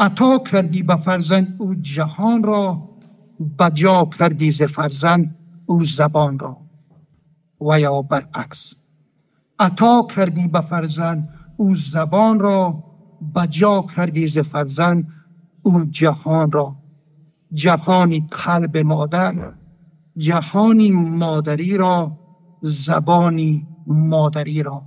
عطا کردی به فرزند او جهان را، بجا کردی ز فرزند او زبان را. و یا برعکس، عطا کردی به فرزند او زبان را، بجا کردی ز فرزند او جهان را. جهانی قلب مادر، جهانی مادری را، زبانی مادری را.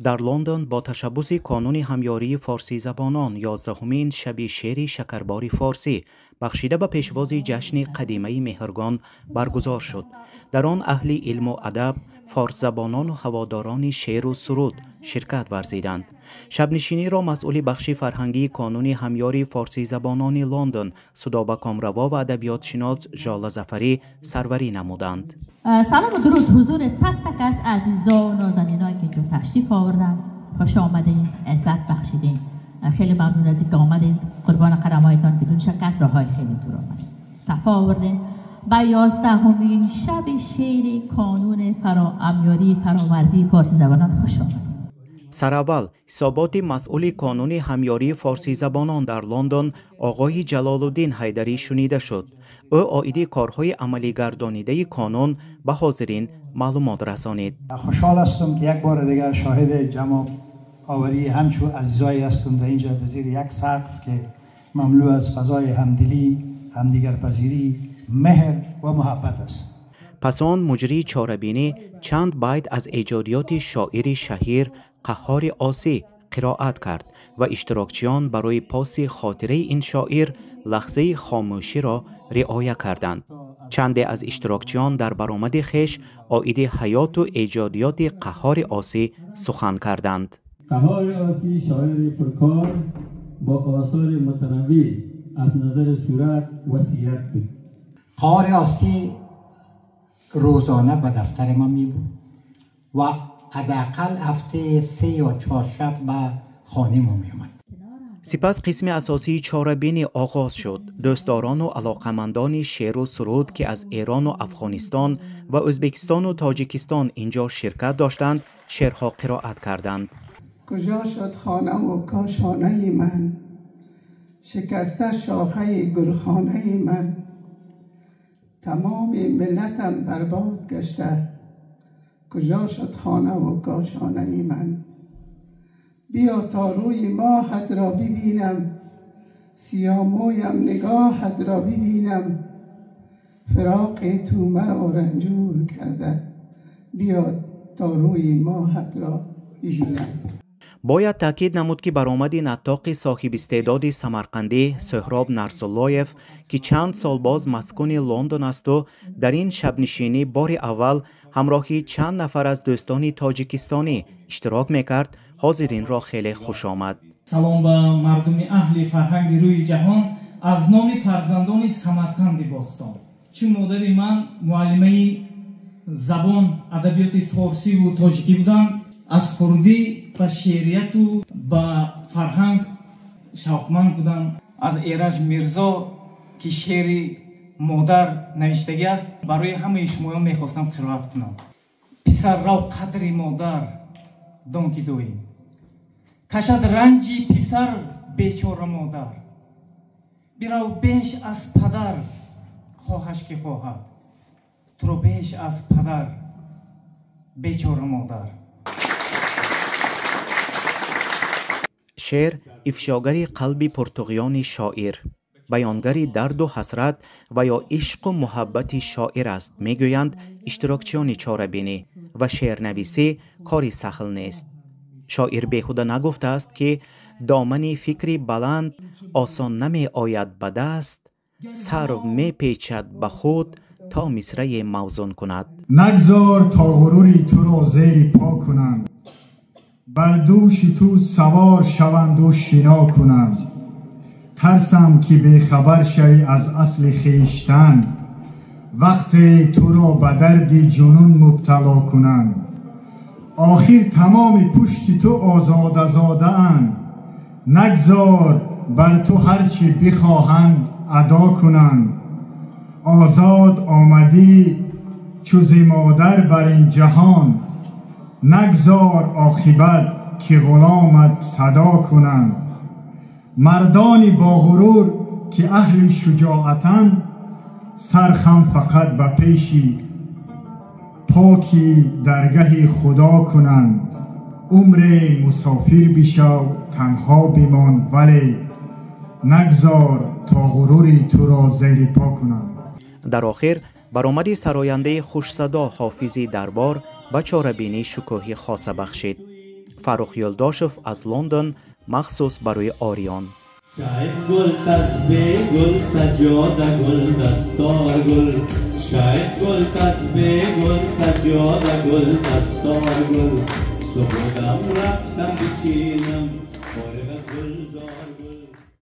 در لندن با تشبث کانون همیاری فارسی زبانان 11مین شب شعر شکربار فارسی بخشیده به پیشواز جشن قدیمه مهرگان برگزار شد. در آن اهل علم و ادب، فارس زبانان و هواداران شعر و سرود شرکت ورزیدند. شبنشینی را مسئول بخش فرهنگی کانون همیاری فارسی زبانان لندن سدابه کامروا و ادبیات شناس ژاله ظفری سروری نمودند. سلام و درود حضور تک تک از عزیزا و نازنینایی که جو تشریف آوردن. خوش آمدین، عزت بخشیدین. خیلی ممنون از اینکه آمدین. قربان قدم‌هایتان بدون شک راههای خیلی دور آمدین. صفا آوردین. و 11مین شب شعر کانون همیاری فرامرزی فارسی زبانان خوش آمدید. سراول حسابات مسئول کانون همیاری فارسی زبانان در لندن آقای جلال الدین حیدری شنیده شد. او عایده کارهای عملی گردانیده کانون به حاضرین معلومات رسانید. خوشحال هستم که یک بار دیگر شاهد جمع آوری همچون عزیزایی هستم در اینجا در زیر یک سقف که مملو از فضای همدلی، همدیگرپذیری، مهر و محبت است. پس آن مجری چاره‌بینی چند بیت از ایجادیات شاعر شهیر قهار آسی قرائت کرد و اشتراکچیان برای پاس خاطره این شاعر لحظه خاموشی را رعایت کردند. چند از اشتراکچیان در برآمد خویش عاید حیات و ایجادیات قهار آسی سخن کردند. قهار آسی شاعر پرکار با آثار متنوع از نظر صورت و سیرت بود. قهار آسی روزانه به دفتر ما می بود و حداقل هفته 3 یا 4 شب به خانه ما می آمد. سپس قسم اساسی چاره‌بینی آغاز شد. دوستداران و علاقمندان شعر و سرود که از ایران و افغانستان و ازبکستان و تاجیکستان اینجا شرکت داشتند شعرها قرائت کردند. کجا شد خانه و کاشانه من، شکسته شاخه گلخانه من، تمام ملتم برباد گشته، کجا شد خانه و کاشانه من. بیا تا روی ماهت را ببینم، سیامویم نگاهت را ببینم، فراق تو مرا رنجور کرده، بیا تا روی ماهت را ببینم. باید تاکید نمود که برآمد نطاق صاحب استعداد سمرقندی سهراب نرساللایف که چند سال باز مسکن لندن است و در این شب نشینی بار اول همراهی چند نفر از دوستان تاجیکستانی اشتراک میکرد، حاضرین را خیلی خوش آمد. سلام به مردم اهل فرهنگ روی جهان از نام فرزندان سمرقند باستان. چون مادر من معلمه زبان ادبیات فارسی و تاجیکی بودن، از خردی به شعریت و به فرهنگ شوقمند بودم. از ایرج میرزا که شعر مادر نوشتگی است برای همه شما میخواستم قرائت کنم. پسر را قدر مادر دان که دوی، کشد رنجی پسر بیچاره مادر، بیرو بیش از پدر خواهش که خواهد، تو رو بیش از پدر بیچاره مادر. شعر افشاگر قلب پرتغیان شاعر، بیانگر درد و حسرت و یا عشق و محبت شاعر است میگویند اشتراکچیان چاره‌بینی و شعرنویسی کاری سهل نیست. شاعر بیهوده نگفته است که دامن فکری بلند آسان نمی آید به دست، سرو می پیچد به خود تا مصرع موزون کند. نگذار تا غروری تو را زیر پا کنند، بر دوش تو سوار شوند و شنا کنند. ترسم که بیخبر شوی از اصل خویشتن، وقتی تو را به درد جنون مبتلا کنند. آخر تمام پشت تو آزاده زاده اند، نگذار بر تو هرچی بخواهند ادا کنند. آزاد آمدی چو ز مادر بر این جهان، نگذار عاقبت که غلامت صدا کنند. مردانی با غرور که اهل شجاعتن، سرخم فقط به پیشی پاکی درگه خدا کنند. عمر مسافر بشو تنها بمان، ولی نگذار تا غروری تو را زیر پا کنند. در آخر برآمد سراینده خوشصدا حافظی دربار به چاره‌بینی شکوهی خاصه بخشید. فرخ یلداشف از لندن مخصوص برای آریان. شاید گل تسبیح گل سجاده گل دستار گل، شاید گل تسبیح گل سجاده گل دستار گل، صبحدم رفتم بچینم فارغ از گلزار گل.